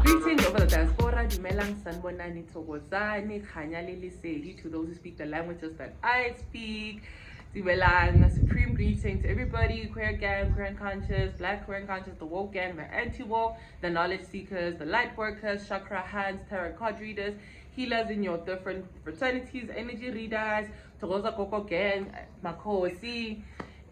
Greetings over the diaspora, dumelang sanbonani Thokozani, khanya le lesedi to those who speak the languages that I speak. Dumelang, supreme greeting to everybody, queer gang, queer unconscious, black queer unconscious, the woke gang, the anti-woke, the knowledge seekers, the light workers, chakra hands, tarot card readers, healers in your different fraternities, energy readers, Thokoza Koko gang, Makosi,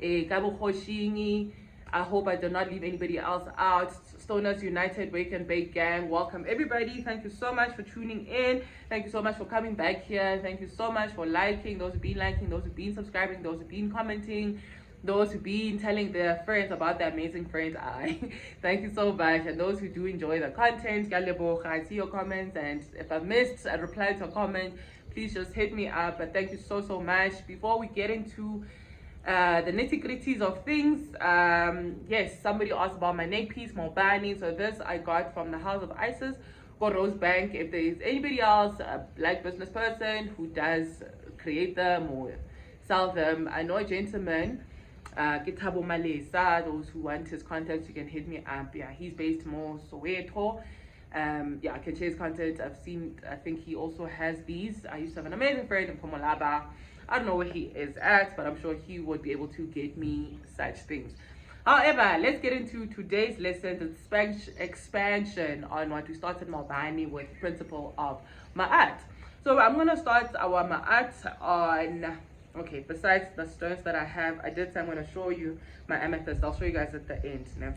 Gabo Khoshingi. I hope I did not leave anybody else out. Stoners United, Wake and Bake Gang, welcome everybody. Thank you so much for tuning in. Thank you so much for coming back here. Thank you so much for liking, those who've been liking, those who've been subscribing, those who've been commenting, those who've been telling their friends about their amazing friends. Thank you so much. And those who do enjoy the content, I see your comments, and if I missed a reply to a comment, please just hit me up. But thank you so much. Before we get into the nitty-gritties of things, yes, somebody asked about my neck piece, Molaohadi. So this I got from the House of Isis or Rose Bank. If there is anybody else, a black business person who does create them or sell them, I know a gentleman, Kitabo Malesa. Those who want his contact, you can hit me up. Yeah, he's based more Soweto. Yeah, I can share his content. I think he also has these. I used to have an amazing friend in Pomolaba. I don't know where he is at, but I'm sure he would be able to get me such things. However, let's get into today's lesson, the expansion on what we started Molaohadi with, principle of maat. So I'm going to start our maat on, okay, besides the stones that I have, I'm going to show you my amethyst. I'll show you guys at the end. Now.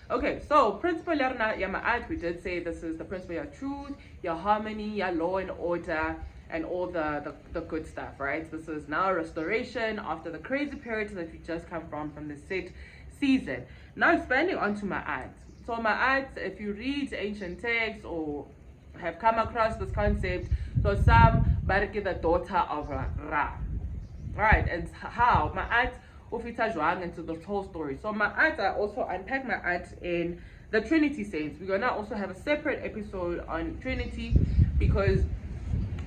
Okay, so principle ya maat, we did say this is the principle of truth, your harmony, your law and order, and all the good stuff, right? This is now restoration after the crazy period that we just come from the set season. Now expanding onto maat. So maat, if you read ancient texts or have come across this concept, so some bariki, the daughter of Ra. Right, and how maat ufita juang into the whole story. So maat, I also unpack maat in the Trinity sense. We're gonna also have a separate episode on Trinity because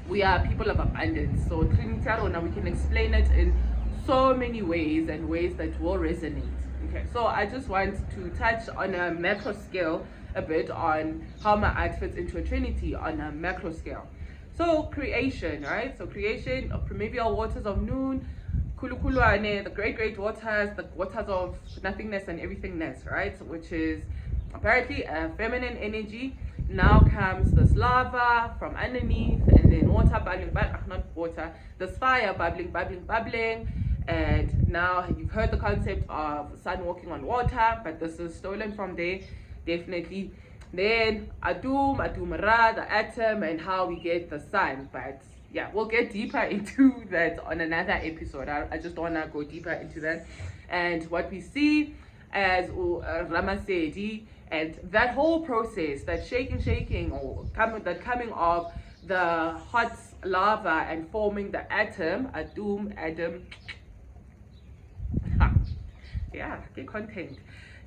we are people of abundance. So Trinity, now we can explain it in so many ways and ways that will resonate. Okay, so I just want to touch on a macro scale a bit on how maat fits into a Trinity on a macro scale. So creation, right? So creation of primordial waters of noon, Kulukulwane, the great waters, the waters of nothingness and everythingness, right? Which is apparently a feminine energy. Now comes this lava from underneath, and then water bubbling, not water, this fire bubbling, and now you've heard the concept of sun walking on water, but this is stolen from there, definitely. Then Adum Ra, the atom, and how we get the sun. But yeah, we'll get deeper into that on another episode. I just don't want to go deeper into that. And what we see as Ramasedi, and that whole process, that shaking or coming of the hot lava and forming the atom, Adam, yeah, get content.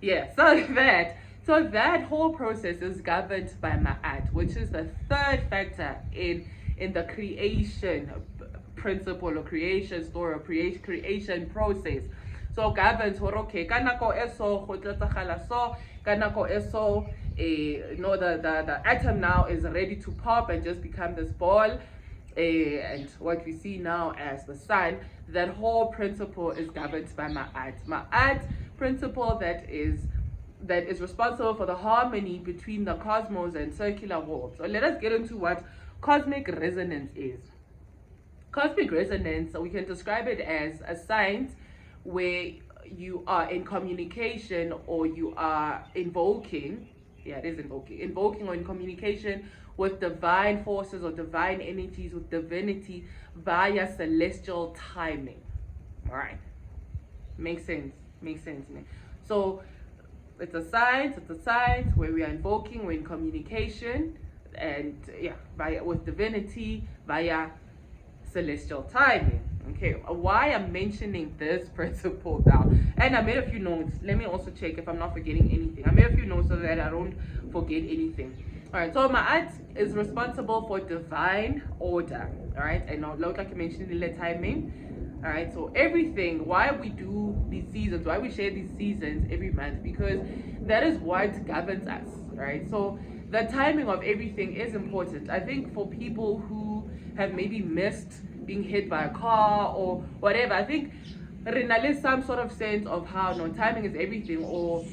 Yeah, so that whole process is governed by maat, which is the third factor in the creation principle or creation story or creation process. So governs okay, kanako eso so kanako eso the atom now is ready to pop and just become this ball, and what we see now as the sun. That whole principle is governed by maat principle that is responsible for the harmony between the cosmos and circular worlds. So let us get into what cosmic resonance is. Cosmic resonance, so we can describe it as a science where you are in communication or you are invoking or in communication with divine forces or divine energies, with divinity via celestial timing. All right, makes sense. So it's a science where we are invoking, we're in communication, and with divinity via celestial timing. Okay, why I'm mentioning this principle now, and I made a few notes. Let me also check if I'm not forgetting anything. I made a few notes so that I don't forget anything. All right, so maat is responsible for divine order. All right, and like I mentioned in the timing. All right, so everything, why we do these seasons, why we share these seasons every month, because that is what governs us, right? So the timing of everything is important. I think for people who have maybe missed being hit by a car or whatever, I think there's some sort of sense of how no timing is everything, or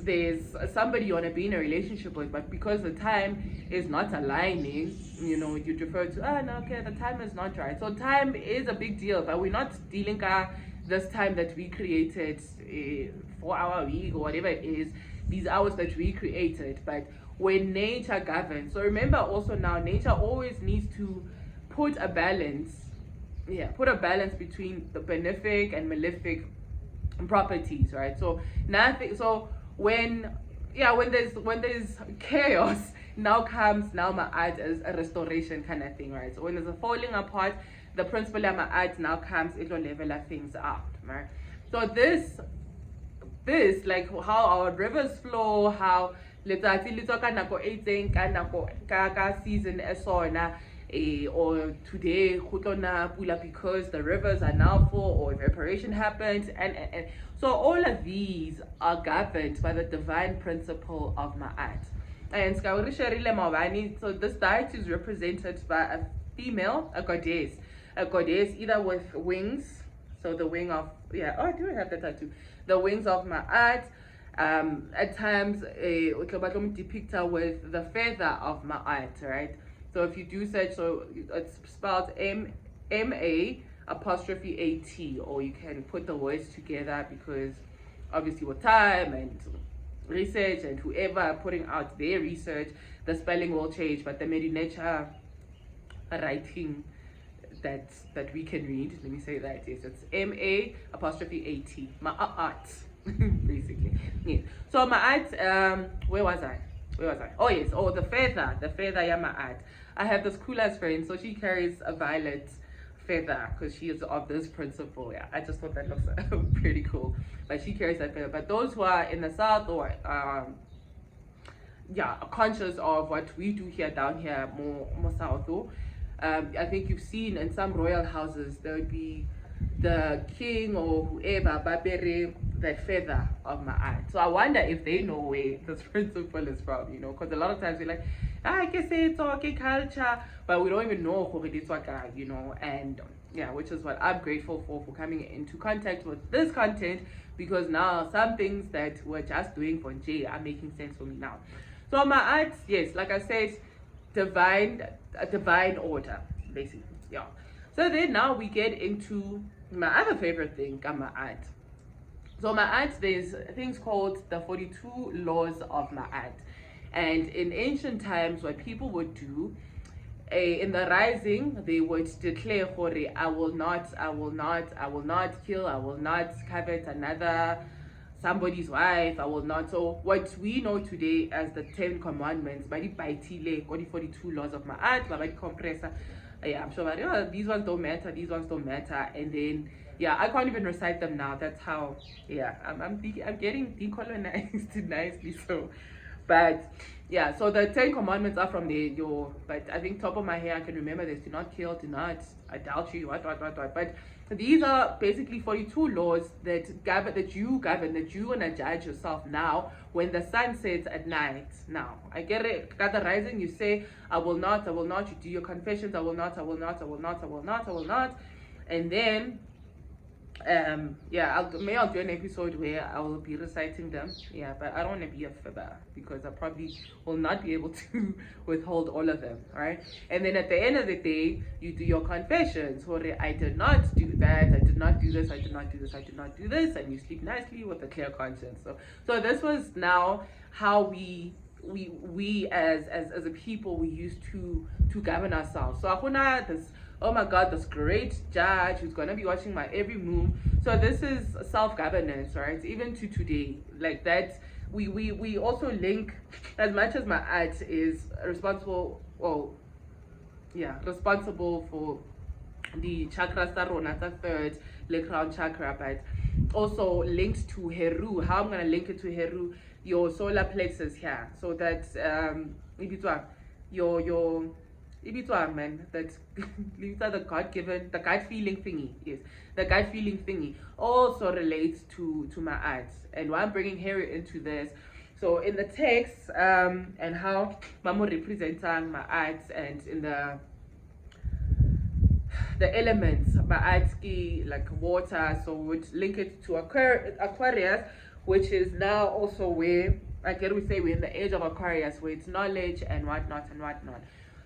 there's somebody you want to be in a relationship with, but because the time is not aligning, you know, you refer to, oh no, okay, the time is not right. So time is a big deal, but we're not dealing this time that we created, 4-hour week or whatever it is, these hours that we created, but when nature governs. So remember also now, nature always needs to put a balance between the benefic and malefic properties, right? So nothing. So when there's chaos, now comes maat as a restoration kind of thing, right? So when there's a falling apart, the principle of maat now comes, it will level things out, right? So this like how our rivers flow, how letsatsi le tswa ka nako e itseng ka nako ka season e sona, or today go tlona pula because the rivers are now full or evaporation happens, and so all of these are governed by the divine principle of maat. And so this deity is represented by a female, a goddess either with wings, so the wing of, I do have that tattoo, the wings of maat. At times depict her with the feather of maat, right? So if you do search, so it's spelled M-A''AT, or you can put the words together, because obviously with time and research and whoever are putting out their research, the spelling will change, but the nature writing that we can read, let me say that, yes, it's M-A''AT, maat, basically. Yeah. So maat, where was I? Oh yes, the feather maat. I have this cool ass friend, so she carries a violet feather because she is of this principle. Yeah, I just thought that looks pretty cool. But she carries that feather. But those who are in the south or conscious of what we do here down here more south, I think you've seen in some royal houses there would be the king or whoever babere that feather of maat. So I wonder if they know where this principle is from, you know, because a lot of times we're like, I can say it's okay culture, but we don't even know who it is, you know. And which is what I'm grateful for coming into contact with this content, because now some things that we're just doing for J are making sense for me now. So maat, yes, like I said, a divine order, basically. Yeah. So then now we get into my other favorite thing, maat. So maat, there's things called the 42 laws of maat. And in ancient times, what people would do, in the rising, they would declare, I will not kill, I will not covet somebody's wife, I will not. So what we know today as the 10 commandments, by the 42 laws of maat, by the compressor, I'm sure these ones don't matter, and then I can't even recite them now. That's how I'm getting decolonized nicely. So but so the 10 commandments are from there, but I think top of my head I can remember this: do not kill, do not adultery, what. But these are basically 42 laws that you wanna judge yourself now when the sun sets at night. Now I get it, at the rising you say, I will not, you do your confessions, I will not, and then I'll do an episode where I will be reciting them, but I don't want to be a fibber because I probably will not be able to withhold all of them, right? And then at the end of the day, you do your confessions, I did not do that, I did not do this, I did not do this, I did not do this, and you sleep nicely with a clear conscience. So this was now how we as a people, we used to govern ourselves. So Akuna, this, oh my God, this great judge who's gonna be watching my every move. So this is self-governance, right? Even to today, like that, we also link, as much as maat is responsible for the chakra sarona, the third, the crown chakra, but also linked to Heru. How I'm gonna link it to Heru, your solar plexus here, so that your ibitwa man, that the God-given, the gut feeling thingy, yes, the gut feeling thingy also relates to maat. And why I'm bringing Harry into this, so in the text, and how Mamo representing maat, and in the elements, maat like water, so would link it to Aquarius, which is now also where, like we say, we're in the age of Aquarius, where it's knowledge and whatnot and whatnot.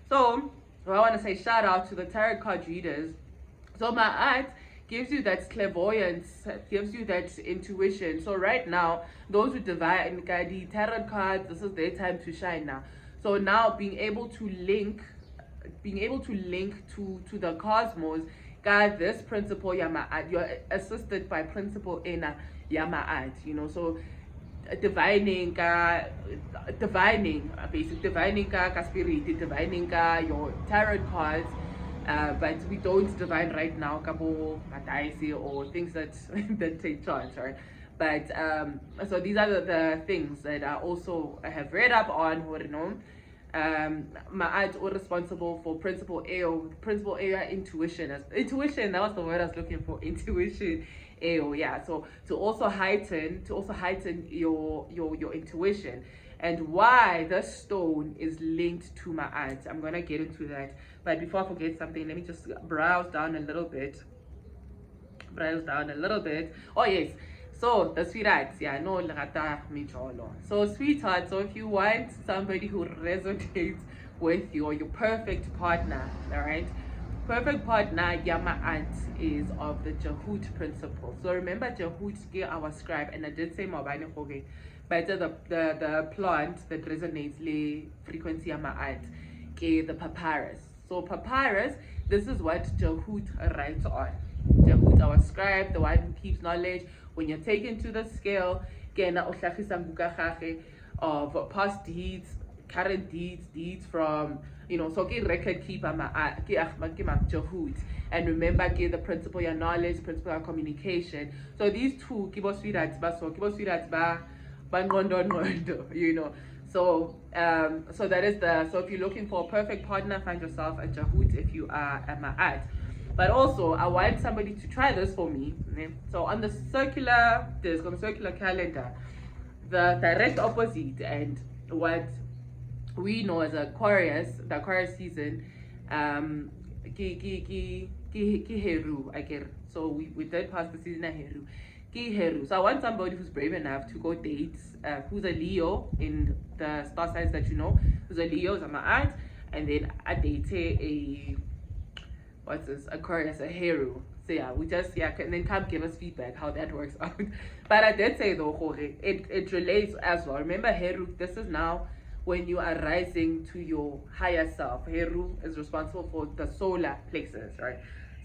So I want to say shout out to the tarot card readers. So maat gives you that clairvoyance, gives you that intuition. So right now, those who divine the tarot cards, this is their time to shine now. So now being able to link to the cosmos, God, this principle yamaat, you're assisted by principle in yamaat, you know. So divining basic divining ka spirit, divining your tarot cards, but we don't divine right now kabo mataisi or things that that take charge, right? But so these are the things that I also have read up on, or you know, maat or responsible for principle A, intuition. Intuition, that was the word I was looking for, intuition. Yeah, so to also heighten your intuition, and why the stone is linked to maat. I'm gonna get into that, but before I forget something, let me just browse down a little bit. Oh yes, so the sweethearts, yeah, no lagata micholo. So sweetheart, so if you want somebody who resonates with you, or your perfect partner, all right, perfect partner, yamaat is of the Jahut principle. So remember Jahut is our scribe, and I did say mabane hoge, but the plant that resonates the frequency yamaat, the papyrus. So papyrus, this is what Jahut writes on. Jahut, our scribe, the one who keeps knowledge. When you're taken to the scale, of past deeds, current deeds from, you know, so get record keeper Jahut. And remember, get the principle your knowledge, principle your communication. So these two you know. So so that is so if you're looking for a perfect partner, find yourself a Jahut if you are a maat. But also, I want somebody to try this for me. So on the circular disc, on the circular calendar, the direct opposite, and what we know as Aquarius, the Aquarius season, Heru, I get. So we did pass the season of Heru. Heru. So I want somebody who's brave enough to go date, who's a Leo in the star signs that you know, who's a Leo, is a maat, and then I date a what's this, Aquarius, a Heru. So yeah, we just, yeah, and then come give us feedback how that works out. But I did say though, Jorge, it relates as well. Remember Heru, this is now when you are rising to your higher self. Heru is responsible for the solar plexus, right?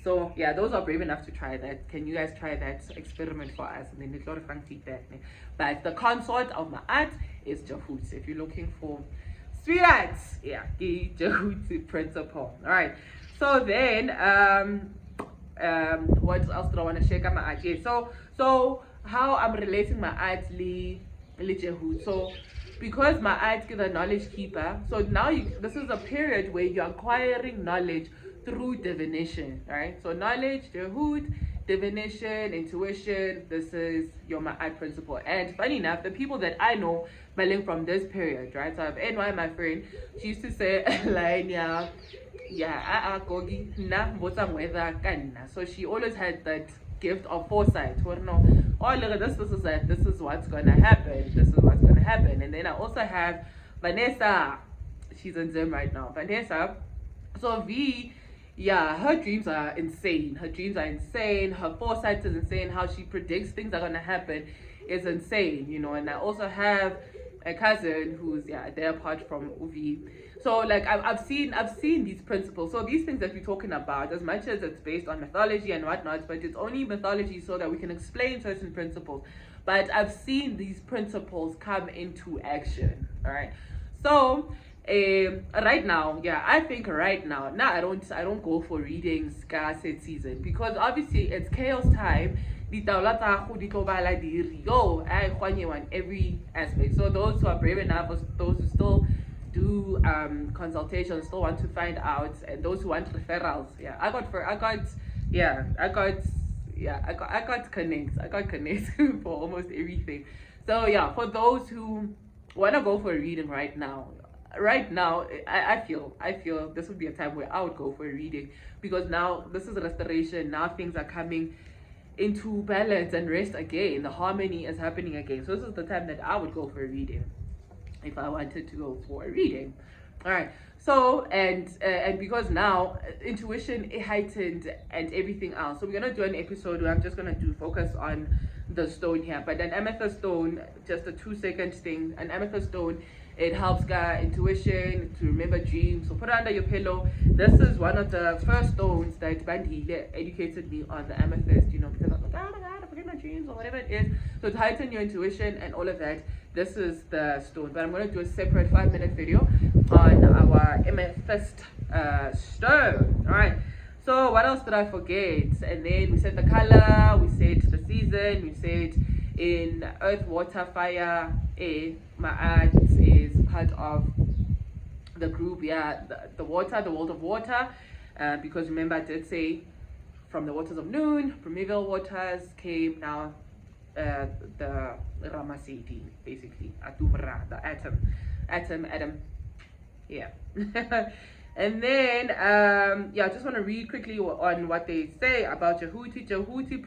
So yeah, those are brave enough to try that. Can you guys try that experiment for us? And then a lot of fun feedback. But the consort of maat is Jahut. If you're looking for sweethearts, yeah, the Jahut principle. All right. So then, what else do I want to share? Maat. Yeah. So how I'm relating maat li Jahut. So because maat is the knowledge keeper, so now this is a period where you're acquiring knowledge through divination, right? So knowledge, Jahut, divination, intuition, this is your maat principle. And funny enough, the people that I know smelling from this period, right? So I have NY, my friend, she used to say, Gogi, na weather kanna. So she always had that gift of foresight. Or no, oh look at this is what's gonna happen. This is what's gonna happen. And then I also have Vanessa. She's in Zim right now. Vanessa. So V, yeah, her dreams are insane. Her foresight is insane. How she predicts things are gonna happen is insane, you know. And I also have a cousin who's they're apart from Uvi. So like I've seen these principles. So these things that we're talking about, as much as it's based on mythology and whatnot, but it's only mythology so that we can explain certain principles. But I've seen these principles come into action. All right. So right now, I think right now, I don't go for readings set season, because obviously it's chaos time. On every aspect. So those who are brave enough, those who still do consultations, still want to find out, and those who want referrals. I got connects. I got connects for almost everything. So yeah, for those who want to go for a reading right now, I feel this would be a time where I would go for a reading, because now this is restoration. Now things are coming into balance and rest again. The harmony is happening again. So this is the time that I would go for a reading if I wanted to go for a reading. All right. So and because now intuition heightened and everything else. So we're gonna do an episode where I'm just gonna focus on the stone here. But an amethyst stone, just a 2-second thing. An amethyst stone, it helps intuition, to remember dreams. So put it under your pillow. This is one of the first stones that Bandile educated me on, the amethyst, because I was like, oh my god, I forget my dreams or whatever it is. So to heighten your intuition and all of that, this is the stone. But I'm going to do a separate 5-minute video on our amethyst stone. All right. So what else did I forget? And then we said the color, we said the season, we said in earth, water, fire, air, maat is part of the group. The water, the world of water, because remember I did say from the waters of noon, primeval waters came now the Ramasedi, basically Atumra, the atom, yeah. And then I just want to read quickly on what they say about Jehuti. Jehuti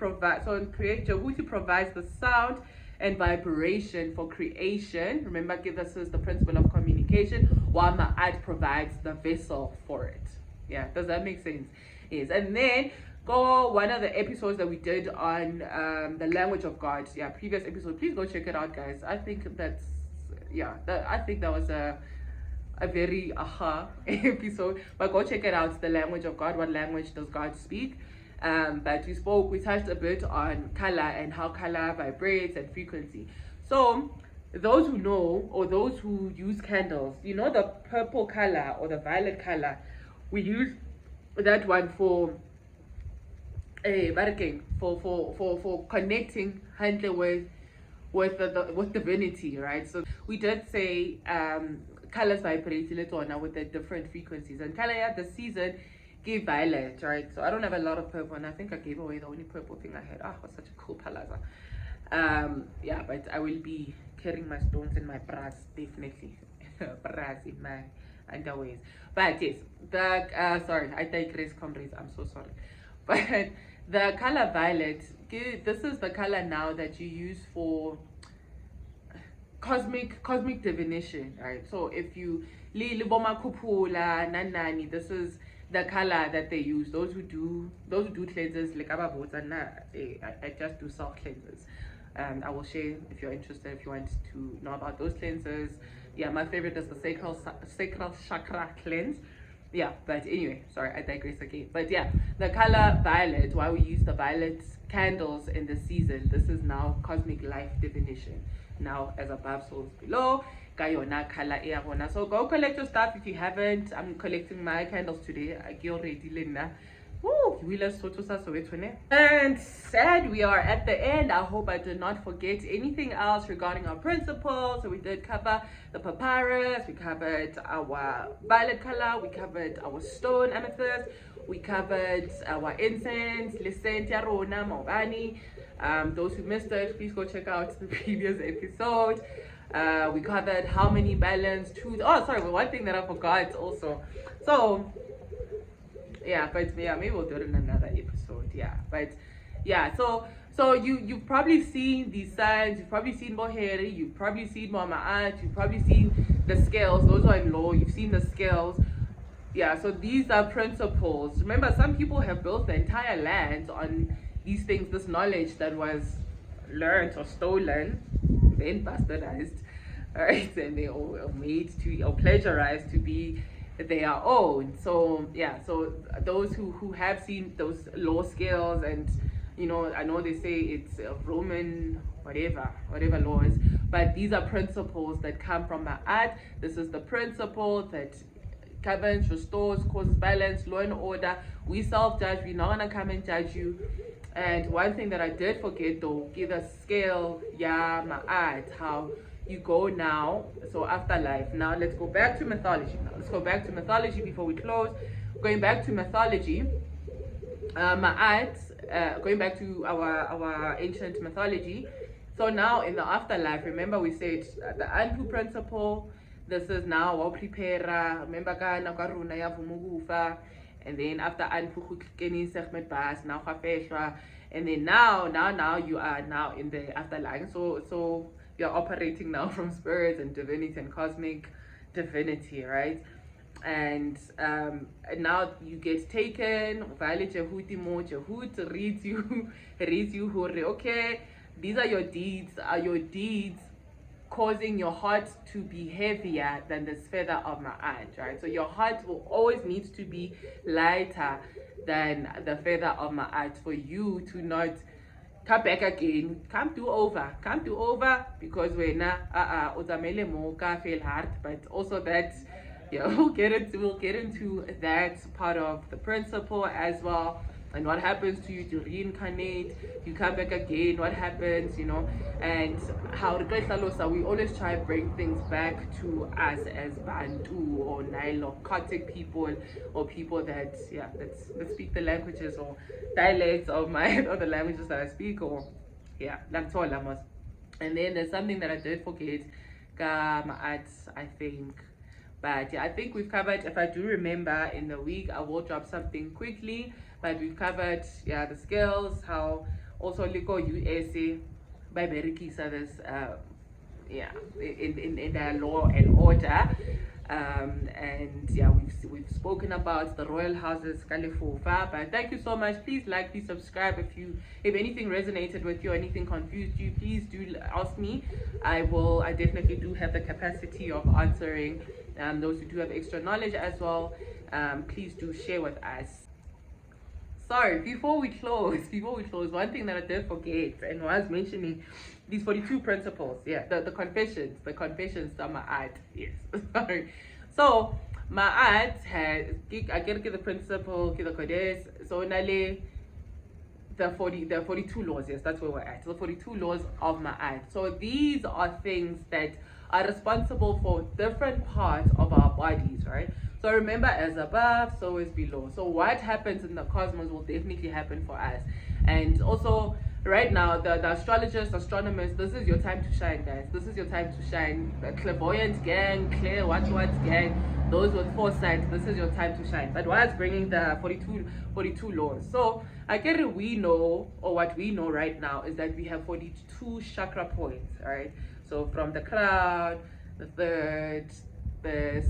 provides the sound and vibration for creation. Remember, this is the principle of communication, while Ma'at provides the vessel for it. Yeah, does that make sense? Yes. And then go one of the episodes that we did on the language of God. Yeah, previous episode. Please go check it out, guys. I think that was a very aha episode, but go check it out. It's the language of God. What language does God speak? But we touched a bit on color and how color vibrates and frequency. So those who know, or those who use candles, the purple color or the violet color, we use that one for for connecting with divinity, right? So we did say colors vibrate with the different frequencies, and color the season gave violet, right? So I don't have a lot of purple, and I think I gave away the only purple thing I had. It was such a cool palazzo. But I will be carrying my stones in my bras, definitely. Bras in my underwears. But yes, sorry, I digress, comrades, I'm so sorry. But the color violet, this is the color now that you use for cosmic divination, right? So if you liboma kupula nanani, this is the color that they use. Those who do cleanses, like I just do self cleanses. I will share if you're interested, if you want to know about those cleanses. Yeah, my favorite is the sacral chakra cleanse. Yeah, but anyway, sorry, I digress again. But yeah, the color violet, why we use the violet candles in the season, this is now cosmic life divination. Now, as above, so below. Kayona color air. So go collect your stuff if you haven't. I'm collecting my candles today. I get already Linda. Woo! And sad, we are at the end. I hope I did not forget anything else regarding our principles. So we did cover the papyrus, we covered our violet color, we covered our stone amethyst, we covered our incense, Lisentia Rona, Mobani. Those who missed it, please go check out the previous episode. We covered how many balance, truth. Oh, sorry, one thing that I forgot also. So yeah, but yeah, maybe we'll do it in another episode. Yeah, but yeah, so you've probably seen these signs, you've probably seen Boheri, you've probably seen Maat, you've probably seen the scales. Those are in law, you've seen the scales. Yeah, so these are principles. Remember, some people have built the entire land on these things, this knowledge that was learned or stolen, then bastardized, right? And they all made to or plagiarized to be their own. So yeah, so those who have seen those law scales, and I know they say it's Roman whatever laws, but these are principles that come from Ma'at. This is the principle that governs, restores, causes balance, law and order. We self-judge, we're not gonna come and judge you. And one thing that I did forget though, give a scale, Ma'at, how you go now. So afterlife. Now let's go back to mythology. Let's go back to mythology before we close. Going back to mythology, maat, going back to our ancient mythology. So now in the afterlife, remember we said the Anpu principle. This is now wa prepare. Remember ka na ka runa ya vumugufa, and then after Anpu kukenise met bas now khafeshwa, and then now you are now in the afterlife. So you're operating now from spirits and divinity and cosmic divinity, right? And now you get taken. Vale Jehudi mo Jehud reads you okay. These are your deeds. Are your deeds causing your heart to be heavier than this feather of maat, right? So your heart will always need to be lighter than the feather of maat for you to not come back again. Come do over because we're uzamele mo ka feel hard, but also that we'll get into that part of the principle as well, and what happens to you to reincarnate, you come back again, what happens, and how we always try to bring things back to us as Bantu or Nilotic people, or people that speak the languages or dialects of my or the languages that I speak, or that's all. And then there's something that I did forget, I think. But I think we've covered, if I do remember in the week, I will drop something quickly. But we've covered, the skills, how also Liko USA by Berikisa this, in their law and order. And we've spoken about the royal houses, Kalifofa. But thank you so much. Please like, please subscribe. If anything resonated with you, anything confused you, please do ask me. I definitely do have the capacity of answering. Those who do have extra knowledge as well, please do share with us. Sorry, before we close, one thing that I did forget and was mentioning, these 42 principles, the confessions are maat, yes, sorry. So, maat has, I get the principle, the codes, so nale, the 42 laws, yes, that's where we're at, the 42 laws of maat. So these are things that are responsible for different parts of our bodies, right? So remember, as above, so is below. So what happens in the cosmos will definitely happen for us. And also, right now, the astrologers, astronomers, this is your time to shine, guys. This is your time to shine. The clairvoyant gang, clear what gang, those with foresight, this is your time to shine. But what's bringing the 42 laws? So I get it, we know, or what we know right now is that we have 42 chakra points, right? So from the crown, the third, this,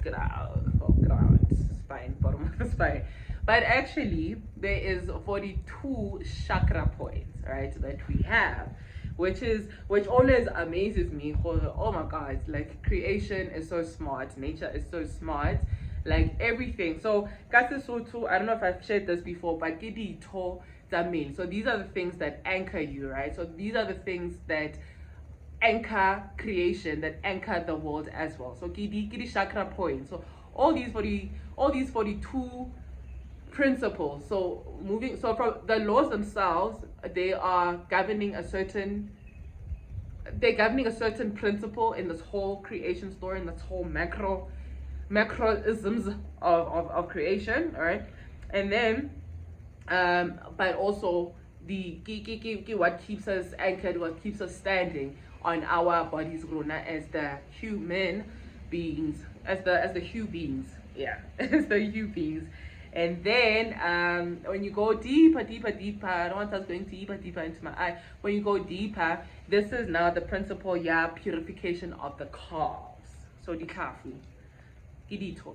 ground, spine, bottom of the spine. But actually, there is 42 chakra points, right, that we have, which always amazes me. Oh my God, like creation is so smart, nature is so smart, like everything. So, Kasisotu, I don't know if I've shared this before, but Gidito Zamil. So these are the things that anchor you, right? So these are the things that anchor creation, that anchor the world as well. So Gidi chakra points. So all these 42 principles. So from the laws themselves, they are governing a certain principle in this whole creation story, in this whole macroisms of creation, all right? And then but also the what keeps us anchored, what keeps us standing on our bodies, as the human beings, as the hue beings, as the hue beings. And then when you go deeper, I don't want us going deeper into my eye. When you go deeper, this is now the principle, purification of the calves. So the kafu, gidito,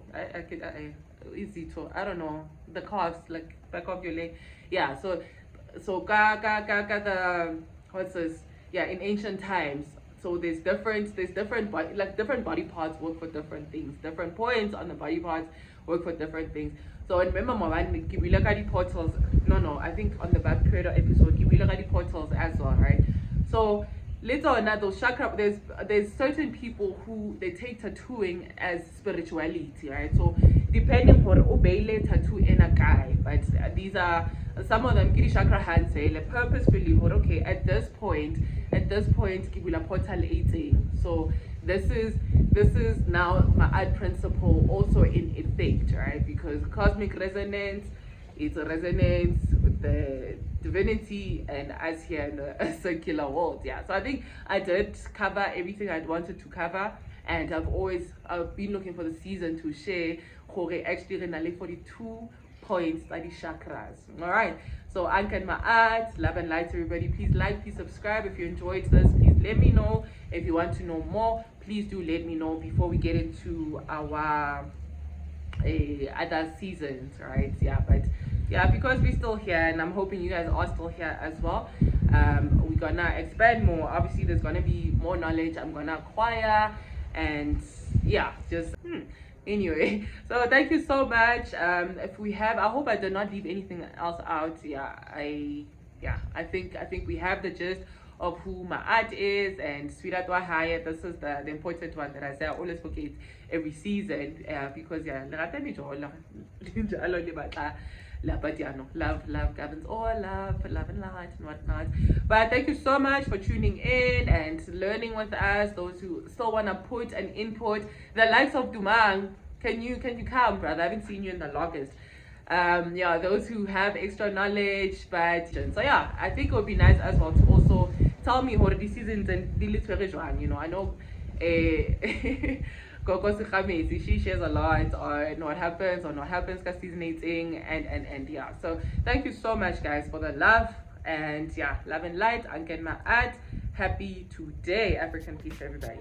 I don't know, the calves, like back of your leg. So the what's this? In ancient times, so there's different body parts work for different things. Different points on the body parts work for different things. So remember, we look at the portals. No, I think on the Bab Creator episode, we look at the portals as well, right? So later on, those chakra, there's certain people who they take tattooing as spirituality, right? So depending on obey tattoo in a guy, but these are some of them. Giri chakra hands say purposefully, okay, at this point, at this point ke bula portal 18. So this is now my art principle also in effect, right? Because cosmic resonance, it's a resonance with the divinity and us here in a circular world. Yeah, so I think I did cover everything I wanted to cover, and I've been looking for the season to share actually 42 points study chakras. All right, so Anka my art, love and light, everybody. Please like, please subscribe. If you enjoyed this, please let me know. If you want to know more, please do let me know before we get into our other seasons, right? Yeah, but yeah, because we're still here, and I'm hoping you guys are still here as well. We're gonna expand more. Obviously, there's gonna be more knowledge I'm gonna acquire, and yeah, just anyway. So thank you so much. If we have, I hope I did not leave anything else out. I think we have the gist of who Maat is, and Sweetheart Wahaya. This is the important one that I say I always forget every season, because but yeah, no, love governs all, love and light and whatnot. But thank you so much for tuning in and learning with us. Those who still want to put an input, the likes of Dumang, can you come, brother? I haven't seen you in the longest. Yeah, those who have extra knowledge, but so yeah, I think it would be nice as well to also tell me what the seasons and I know she shares a lot on what happens because season 18 and yeah. So thank you so much, guys, for the love, and yeah, love and light. Anken Maat, happy today. African peace to everybody.